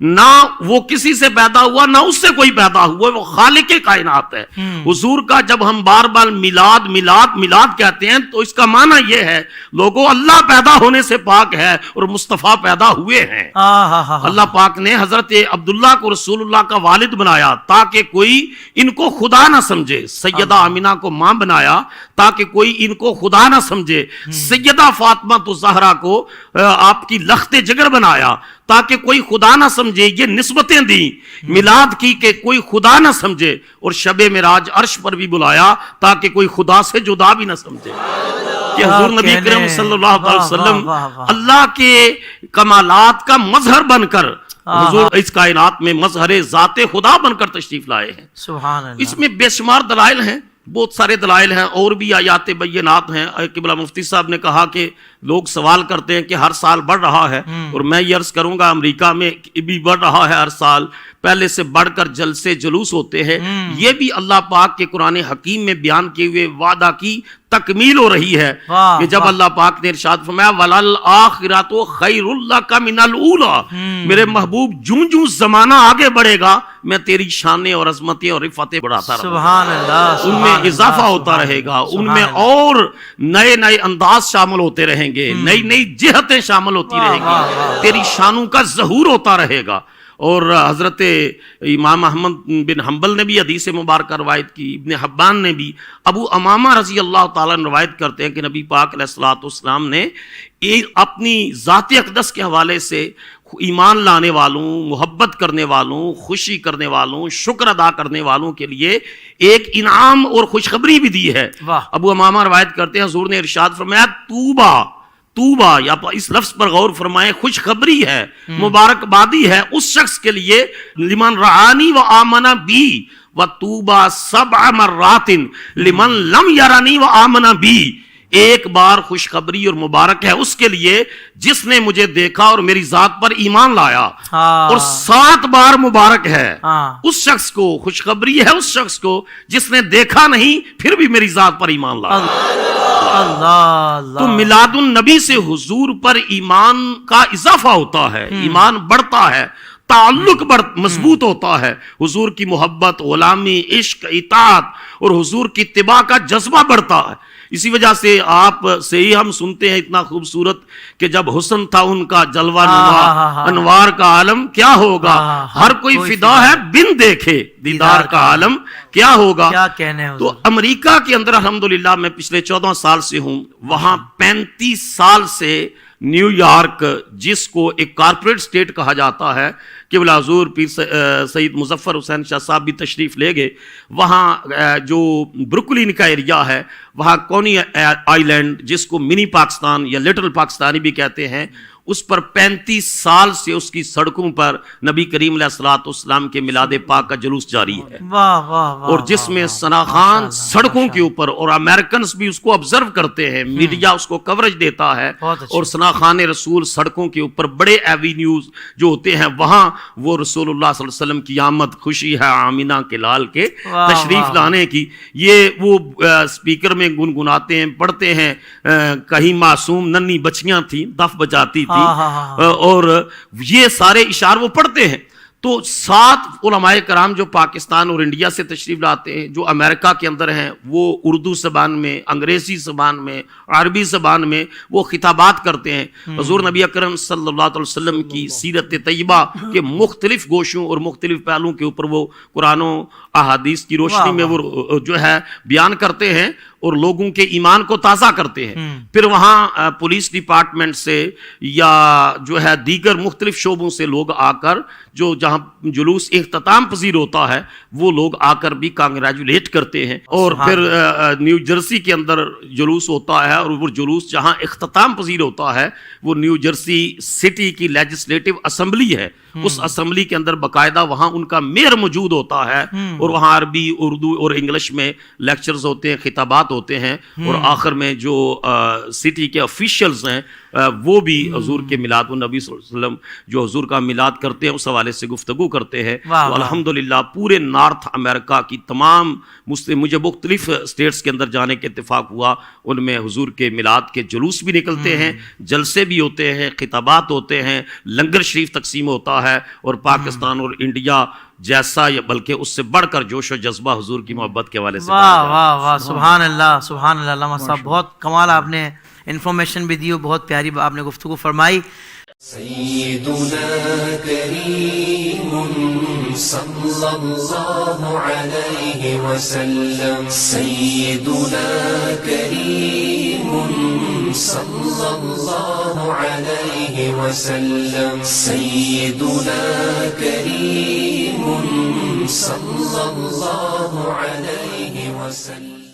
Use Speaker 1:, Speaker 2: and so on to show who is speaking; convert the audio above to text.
Speaker 1: نہ وہ کسی سے پیدا ہوا نہ اس سے کوئی پیدا ہوا, وہ خالق کائنات ہے. حضور کا جب ہم بار بار میلاد میلاد میلاد کہتے ہیں تو اس کا معنی یہ ہے لوگوں اللہ پیدا ہونے سے پاک ہے اور مصطفیٰ پیدا ہوئے ہیں. اللہ پاک نے حضرت عبداللہ کو رسول اللہ کا والد بنایا تاکہ کوئی ان کو خدا نہ سمجھے, سیدہ آمینہ کو ماں بنایا تاکہ کوئی ان کو خدا نہ سمجھے, سیدہ فاطمہ زہرا کو آپ کی لخت جگر بنایا تاکہ کوئی خدا نہ سمجھے. یہ نسبتیں دیں میلاد کی کہ کوئی خدا نہ سمجھے, اور شب معراج عرش پر بھی بلایا تاکہ کوئی خدا سے جدا بھی نہ سمجھے. کہ حضور نبی کریم صلی اللہ علیہ وسلم اللہ کے کمالات کا مظہر بن کر حضور اس کائنات میں مظہر ذات خدا بن کر تشریف لائے ہیں.
Speaker 2: سبحان اللہ.
Speaker 1: اس میں بے شمار دلائل ہیں, بہت سارے دلائل ہیں, اور بھی آیات بینات ہیں. قبلہ مفتی صاحب نے کہا کہ لوگ سوال کرتے ہیں کہ ہر سال بڑھ رہا ہے, اور میں یہ عرض کروں گا امریکہ میں بھی بڑھ رہا ہے ہر سال, پہلے سے بڑھ کر جلسے جلوس ہوتے ہیں. یہ بھی اللہ پاک کے قرآن حکیم میں بیان کیے ہوئے وعدہ کی تکمیل ہو رہی ہے کہ جب اللہ پاک نے ارشاد فرمایا وَلَلْآخِرَةُ خَيْرٌ لَكَ مِنَ الْأُولَىٰ, میرے محبوب جوں جوں زمانہ آگے بڑھے گا میں تیری شانیں اور عظمتیں اور رفعتیں بڑھاتا رہوں گا.
Speaker 2: سبحان اللہ.
Speaker 1: ان میں اضافہ ہوتا رہے گا, ان میں اور نئے نئے انداز شامل ہوتے رہیں گے, نئی نئی جہتیں شامل ہوتی رہیں گی, تیری شانوں کا ظہور ہوتا رہے گا. اور حضرت امام احمد بن حنبل نے بھی حدیث مبارکہ روایت کی, ابن حبان نے بھی, ابو امامہ رضی اللہ تعالیٰ نے روایت کرتے ہیں کہ نبی پاک علیہ الصلوۃ والسلام نے اپنی ذات اقدس کے حوالے سے ایمان لانے والوں, محبت کرنے والوں, خوشی کرنے والوں, شکر ادا کرنے والوں کے لیے ایک انعام اور خوشخبری بھی دی ہے. ابو امامہ روایت کرتے ہیں حضور نے ارشاد فرمایا توبہ, توبہ یا اس لفظ پر غور فرمائیں, خوشخبری ہے, مبارکبادی ہے اس شخص کے لیے لمن رعانی و آمن بی و توبہ 7 مرات لمن لم یرانی و آمن بی. ایک بار خوشخبری اور مبارک ہے اس کے لیے جس نے مجھے دیکھا اور میری ذات پر ایمان لایا, اور 7 بار مبارک ہے اس شخص کو, خوشخبری ہے اس شخص کو جس نے دیکھا نہیں پھر بھی میری ذات پر ایمان لایا. تو میلاد النبی سے حضور پر ایمان کا اضافہ ہوتا ہے, ایمان بڑھتا ہے, تعلق مضبوط ہوتا ہے, حضور کی محبت, غلامی, عشق, اطاعت اور حضور کی اتباع کا جذبہ بڑھتا ہے. اسی وجہ سے آپ سے ہی ہم سنتے ہیں اتنا خوبصورت کہ جب حسن تھا ان کا جلوہ نما, انوار کا عالم کیا ہوگا, ہر کوئی فدا ہے بن دیکھے دیدار کا عالم کیا ہوگا. تو امریکہ کے اندر الحمدللہ میں پچھلے 14 سال سے ہوں, وہاں 35 سال سے نیو یارک جس کو ایک کارپوریٹ سٹیٹ کہا جاتا ہے, کہ حضور پیر سید مظفر حسین شاہ صاحب بھی تشریف لے گئے, وہاں جو بروکلین کا ایریا ہے وہاں کونی آئی لینڈ جس کو منی پاکستان یا لٹل پاکستانی بھی کہتے ہیں, اس پر 35 سال سے اس کی سڑکوں پر نبی کریم علیہ الصلوۃ والسلام کے میلاد پاک کا جلوس جاری ہے. اور جس میں ثنا خان سڑکوں کے اوپر, اور امریکنز بھی اس کو آبزرو کرتے ہیں, میڈیا اس کو کوریج دیتا ہے, اور ثنا خان رسول سڑکوں کے اوپر بڑے ایوینیوز جو ہوتے ہیں وہاں وہ رسول اللہ صلی اللہ علیہ وسلم کی آمد, خوشی ہے آمینہ کے لال کے تشریف لانے کی, یہ وہ اسپیکر میں گنگناتے ہیں, پڑھتے ہیں. کہیں معصوم ننھی بچیاں تھیں دف بجاتی تھی, اور یہ سارے اشعار وہ پڑھتے ہیں. تو 7 علماء کرام جو پاکستان اور انڈیا سے تشریف لاتے ہیں, جو امریکہ کے اندر ہیں, وہ اردو زبان میں, انگریزی زبان میں, عربی زبان میں وہ خطابات کرتے ہیں. حضور نبی اکرم صلی اللہ علیہ وسلم کی سیرت طیبہ کے مختلف گوشوں اور مختلف پہلوؤں کے اوپر وہ قرآن و احادیث کی روشنی میں وہ جو ہے بیان کرتے ہیں اور لوگوں کے ایمان کو تازہ کرتے ہیں. پھر وہاں پولیس ڈپارٹمنٹ سے یا جو ہے دیگر مختلف شعبوں سے لوگ آ کر, جو جہاں جلوس اختتام پذیر ہوتا ہے وہ لوگ آ کر بھی کانگریچولیٹ کرتے ہیں. اور پھر نیو جرسی کے اندر جلوس ہوتا ہے, اور وہ جلوس جہاں اختتام پذیر ہوتا ہے وہ نیو جرسی سٹی کی لیجسلیٹو اسمبلی ہے. اس اسمبلی کے اندر باقاعدہ وہاں ان کا میئر موجود ہوتا ہے, اور وہاں عربی, اردو اور انگلش میں لیکچرز ہوتے ہیں, خطابات ہوتے ہیں, اور آخر میں جو سٹی کے آفیشیلز ہیں وہ بھی حضور کے میلاد النبی صلی اللہ علیہ وسلم جو حضور کا میلاد کرتے ہیں اس حوالے سے گفتگو کرتے ہیں. تو الحمدللہ پورے نارتھ امریکہ کی تمام مجھے مختلف اسٹیٹس کے اندر جانے کے اتفاق ہوا, ان میں حضور کے میلاد کے جلوس بھی نکلتے ہیں, جلسے بھی ہوتے ہیں, خطابات ہوتے ہیں, لنگر شریف تقسیم ہوتا ہے, اور پاکستان اور انڈیا جیسا یا بلکہ اس سے بڑھ کر جوش و جذبہ حضور کی محبت کے حوالے سے.
Speaker 2: واہ واہ واہ, سبحان اللہ سبحان اللہ. علامہ صاحب بہت کمال, آپ نے انفارمیشن بھی دی, بہت پیاری آپ نے گفتگو فرمائی.
Speaker 3: سیدنا کریم صلی اللہ علیہ وسلم, سیدنا کریم صلی اللہ علیہ وسلم, سیدنا کریم صلی اللہ علیہ وسلم.